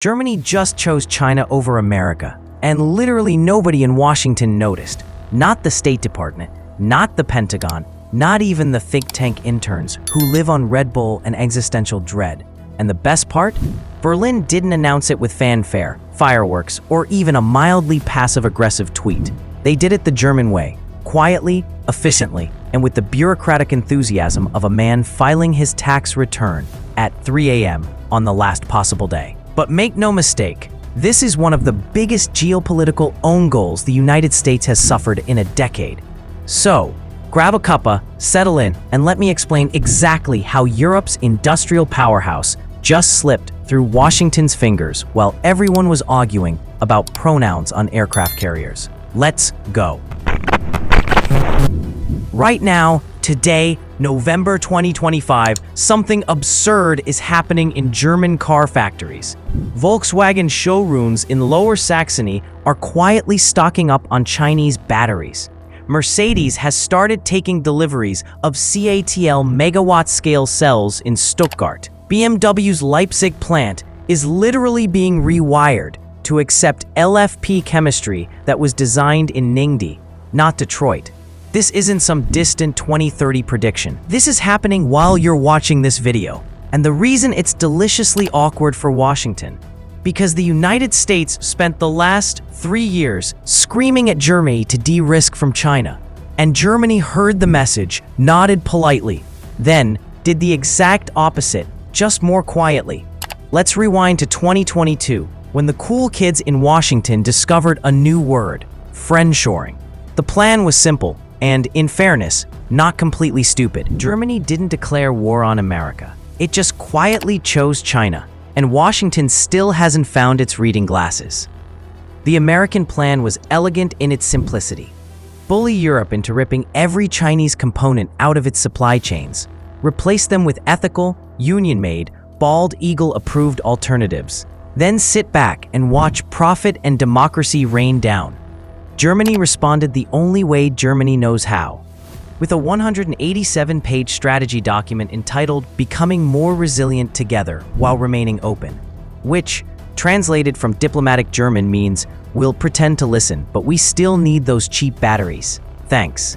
Germany just chose China over America, and literally nobody in Washington noticed. Not the State Department, not the Pentagon, not even the think tank interns who live on Red Bull and existential dread. And the best part? Berlin didn't announce it with fanfare, fireworks, or even a mildly passive-aggressive tweet. They did it the German way, quietly, efficiently, and with the bureaucratic enthusiasm of a man filing his tax return at 3 a.m. on the last possible day. But make no mistake, this is one of the biggest geopolitical own goals the United States has suffered in a decade. So, grab a cuppa, settle in, and let me explain exactly how Europe's industrial powerhouse just slipped through Washington's fingers while everyone was arguing about pronouns on aircraft carriers. Let's go. Right now, today, November 2025, something absurd is happening in German car factories. Volkswagen showrooms in Lower Saxony are quietly stocking up on Chinese batteries. Mercedes has started taking deliveries of CATL megawatt-scale cells in Stuttgart. BMW's Leipzig plant is literally being rewired to accept LFP chemistry that was designed in Ningde, not Detroit. This isn't some distant 2030 prediction. This is happening while you're watching this video. And the reason it's deliciously awkward for Washington, because the United States spent the last 3 years screaming at Germany to de-risk from China. And Germany heard the message, nodded politely, then did the exact opposite, just more quietly. Let's rewind to 2022, when the cool kids in Washington discovered a new word, friendshoring. The plan was simple, and in fairness, not completely stupid. Germany didn't declare war on America. It just quietly chose China, and Washington still hasn't found its reading glasses. The American plan was elegant in its simplicity. Bully Europe into ripping every Chinese component out of its supply chains, replace them with ethical, union-made, bald eagle-approved alternatives, then sit back and watch profit and democracy rain down. Germany responded the only way Germany knows how, with a 187-page strategy document entitled Becoming More Resilient Together While Remaining Open, which, translated from diplomatic German, means, we'll pretend to listen, but we still need those cheap batteries. Thanks.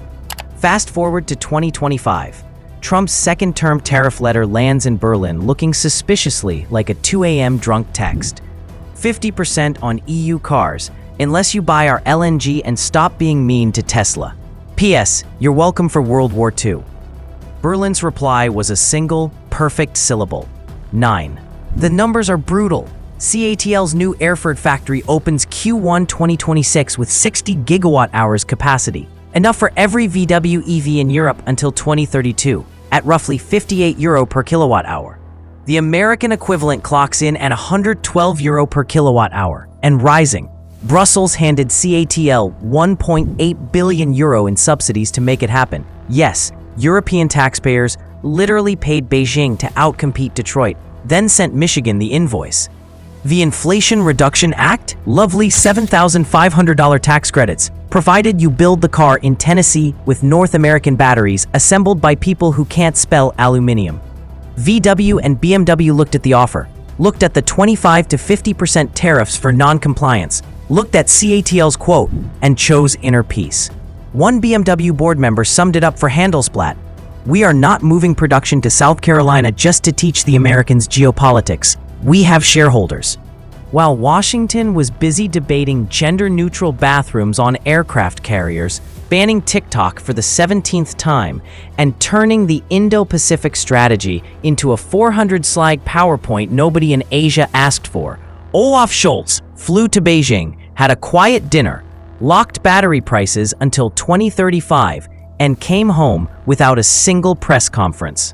Fast forward to 2025. Trump's second-term tariff letter lands in Berlin looking suspiciously like a 2 a.m. drunk text. 50% on EU cars, unless you buy our LNG and stop being mean to Tesla. P.S. You're welcome for World War II. Berlin's reply was a single, perfect syllable. 9. The numbers are brutal. CATL's new Erfurt factory opens Q1 2026 with 60 gigawatt-hours capacity, enough for every VW EV in Europe until 2032, at roughly €58 per kilowatt-hour. The American equivalent clocks in at €112 per kilowatt-hour, and rising. Brussels handed CATL €1.8 billion in subsidies to make it happen. Yes, European taxpayers literally paid Beijing to outcompete Detroit, then sent Michigan the invoice. The Inflation Reduction Act? Lovely $7,500 tax credits, provided you build the car in Tennessee with North American batteries assembled by people who can't spell aluminium. VW and BMW looked at the offer, looked at the 25 to 50% tariffs for non-compliance, looked at CATL's quote, and chose inner peace. One BMW board member summed it up for Handelsblatt: "We are not moving production to South Carolina just to teach the Americans geopolitics. We have shareholders." While Washington was busy debating gender-neutral bathrooms on aircraft carriers, banning TikTok for the 17th time, and turning the Indo-Pacific strategy into a 400-slide PowerPoint nobody in Asia asked for, Olaf Scholz flew to Beijing, had a quiet dinner, locked battery prices until 2035, and came home without a single press conference.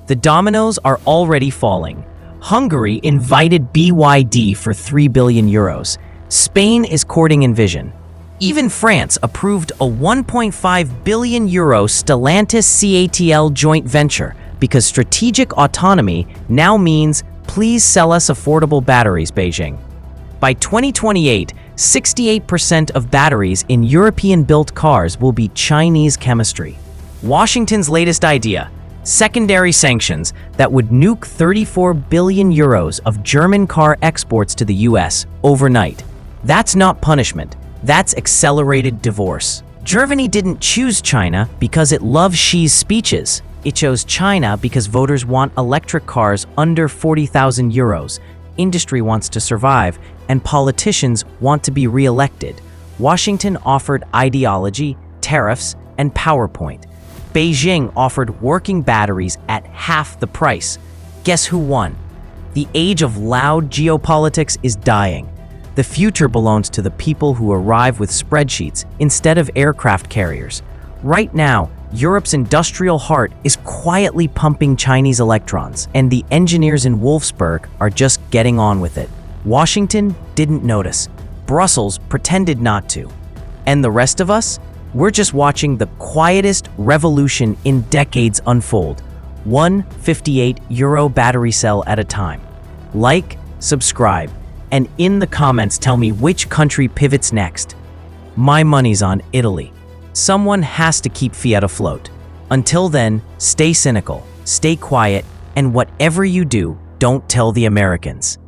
The dominoes are already falling. Hungary invited BYD for €3 billion. Spain is courting Envision. Even France approved a €1.5 billion Stellantis-CATL joint venture because strategic autonomy now means please sell us affordable batteries, Beijing. By 2028, 68% of batteries in European-built cars will be Chinese chemistry. Washington's latest idea: Secondary sanctions that would nuke 34 billion euros of German car exports to the US overnight. That's not punishment. That's accelerated divorce. Germany didn't choose China because it loves Xi's speeches. It chose China because voters want electric cars under 40,000 euros. Industry wants to survive, and politicians want to be re-elected. Washington offered ideology, tariffs, and PowerPoint. Beijing offered working batteries at half the price. Guess who won? The age of loud geopolitics is dying. The future belongs to the people who arrive with spreadsheets instead of aircraft carriers. Right now, Europe's industrial heart is quietly pumping Chinese electrons, and the engineers in Wolfsburg are just getting on with it. Washington didn't notice. Brussels pretended not to. And the rest of us? We're just watching the quietest revolution in decades unfold, one 58-euro battery cell at a time. Like, subscribe, and in the comments tell me which country pivots next. My money's on Italy. Someone has to keep fiat afloat. Until then, stay cynical, stay quiet, and whatever you do, don't tell the Americans.